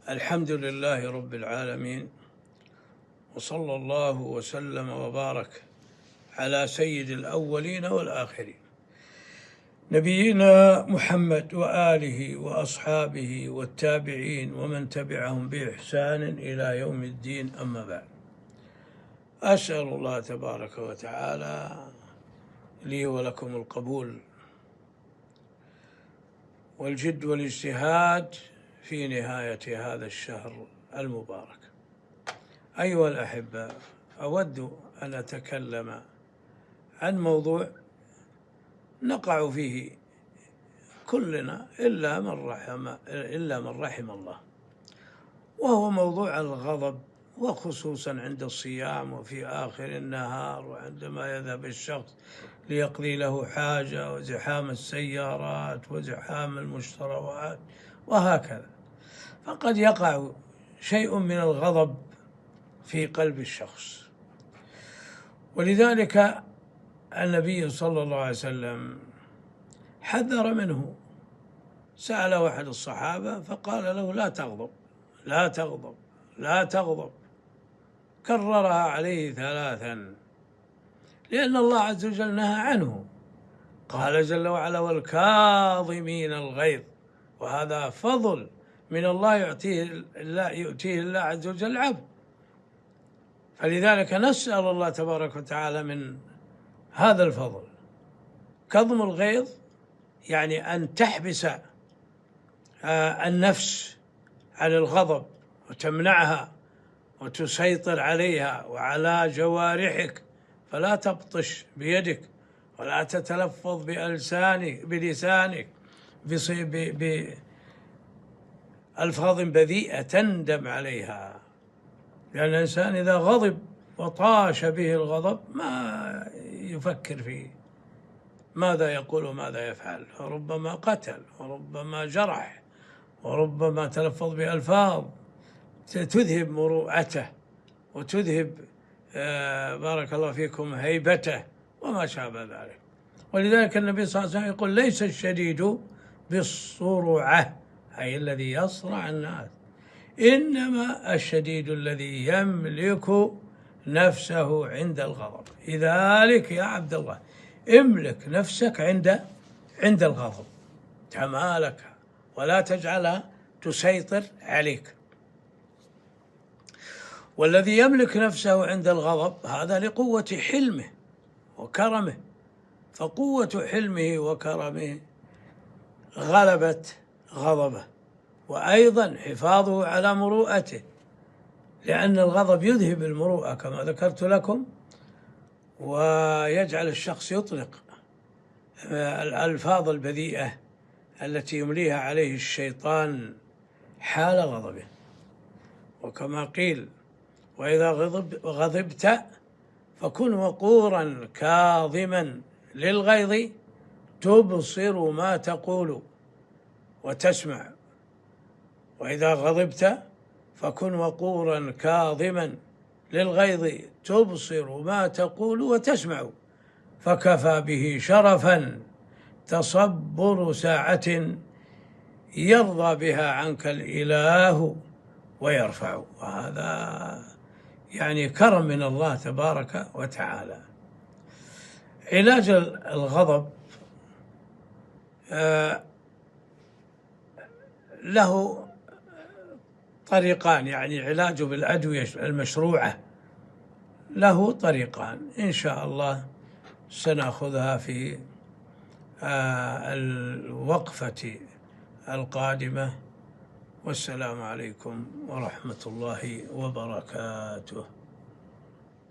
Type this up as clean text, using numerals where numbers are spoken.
الحمد لله رب العالمين، وصلى الله وسلم وبارك على سيد الأولين والآخرين نبينا محمد وآله وأصحابه والتابعين ومن تبعهم بإحسان إلى يوم الدين. أما بعد، أسأل الله تبارك وتعالى لي ولكم القبول والجد والاجتهاد في نهاية هذا الشهر المبارك. أيها الأحبة، أود أن أتكلم عن موضوع نقع فيه كلنا إلا من رحم الله، وهو موضوع الغضب، وخصوصا عند الصيام وفي آخر النهار، وعندما يذهب الشخص ليقضي له حاجة، وزحام السيارات وزحام المشتريات وهكذا، فقد يقع شيء من الغضب في قلب الشخص. ولذلك النبي صلى الله عليه وسلم حذر منه. سأل واحد الصحابة فقال له: لا تغضب، لا تغضب، لا تغضب، كررها عليه 3، لأن الله عز وجل نهى عنه. قال جل وعلا: والكاظمين الغيظ، وهذا فضل من الله يؤتيه الله عز وجل العبد. فلذلك نسأل الله تبارك وتعالى من هذا الفضل. كظم الغيظ يعني أن تحبس النفس عن الغضب وتمنعها وتسيطر عليها وعلى جوارحك، فلا تبطش بيدك ولا تتلفظ بلسانك بألفاظ بذيئة تندم عليها، لأن الإنسان إذا غضب وطاش به الغضب ما يفكر فيه ماذا يقول وماذا يفعل، فربما قتل وربما جرح وربما تلفظ بألفاظ تذهب مروءته وتذهب بارك الله فيكم هيبته وما شابه ذلك. ولذلك النبي صلى الله عليه وسلم يقول: ليس الشديد بالصرعة، أي الذي يصرع الناس، إنما الشديد الذي يملك نفسه عند الغضب. لذلك يا عبد الله، املك نفسك عند الغضب، تمالكها ولا تجعلها تسيطر عليك. والذي يملك نفسه عند الغضب هذا لقوة حلمه وكرمه، فقوة حلمه وكرمه غلبت غضبه، وأيضا حفاظه على مروءته، لأن الغضب يذهب المروءة كما ذكرت لكم، ويجعل الشخص يطلق الألفاظ البذيئة التي يمليها عليه الشيطان حال غضبه. وكما قيل: وإذا غضبت فكن وقورا كاظما للغيظ تبصر ما تقول وتسمع. وإذا غضبت فكن وقورا كاظما للغيظ تبصر ما تقول وتسمع، فكفى به شرفا تصبر ساعة يرضى بها عنك الإله ويرفع. وهذا يعني كرم من الله تبارك وتعالى. علاج الغضب له طريقان، يعني علاجه بالأدوية المشروعة له طريقان، إن شاء الله سنأخذها في الوقفة القادمة. والسلام عليكم ورحمة الله وبركاته.